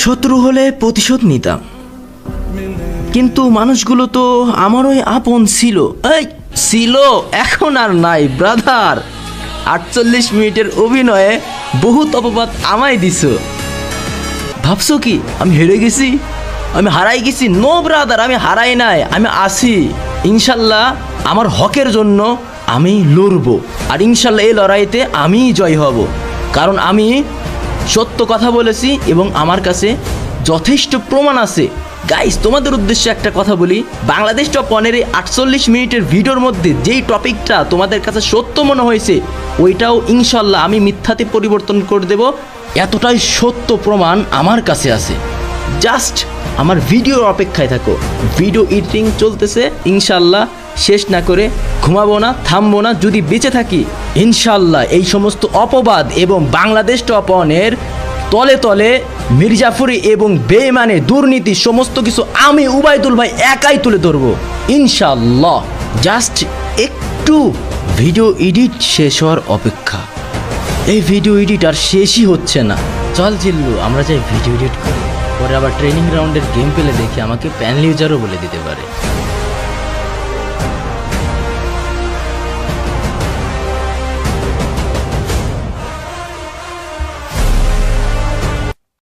শত্রু হলে প্রতিশোধ নিতাম, কিন্তু মানুষগুলো তো আমারই আপন ছিল। এই ছিল, এখন আর নাই ব্রাদার। 48 মিনিটের অভিনয়ে বহুত অপবাদ আমায় দিছো। ভাবছো কি আমি হেরে গেছি, আমি হারাই গেছি? নো ব্রাদার, আমি হারাই নাই, আমি আছি। ইনশাল্লাহ আমার হকের জন্য আমি লড়বো, আর ইনশাল্লাহ এই লড়াইতে আমিই জয় হব, কারণ আমি সত্য কথা বলেছি এবং আমার কাছে যথেষ্ট প্রমাণ আছে। গাইস, তোমাদের উদ্দেশ্যে একটা কথা বলি, বাংলাদেশ টপ 1-এর 48 মিনিটের ভিডিওর মধ্যে যেই টপিকটা তোমাদের কাছে সত্য মনে হয়েছে, ওইটাও ইনশাল্লাহ আমি মিথ্যাতে পরিবর্তন করে দেব। এতটাই সত্য প্রমাণ আমার কাছে আছে। জাস্ট আমার ভিডিওর অপেক্ষায় থাকো। ভিডিও এডিটিং চলতেছে, ইনশাল্লাহ শেষ না করে ঘুমাবো না, থামবো না। যদি বেঁচে থাকি ইনশাল্লাহ এই সমস্ত অপবাদ এবং বাংলাদেশ টপ 1-এর তলে তলে মির্জাফরি এবং বেঈমানের দুর্নীতি সমস্ত কিছু আমি উবাইদুল ভাই একাই তুলে ধরবো ইনশাল্লাহ। জাস্ট একটু ভিডিও এডিট শেষ হওয়ার অপেক্ষা। এই ভিডিও এডিট আর শেষই হচ্ছে না। চল জিল্লু, আমরা যাই ভিডিও এডিট করি, পরে আবার ট্রেনিং রাউন্ডের গেম পেলে দেখি আমাকে প্যানেল ইউজারও বলে দিতে পারে।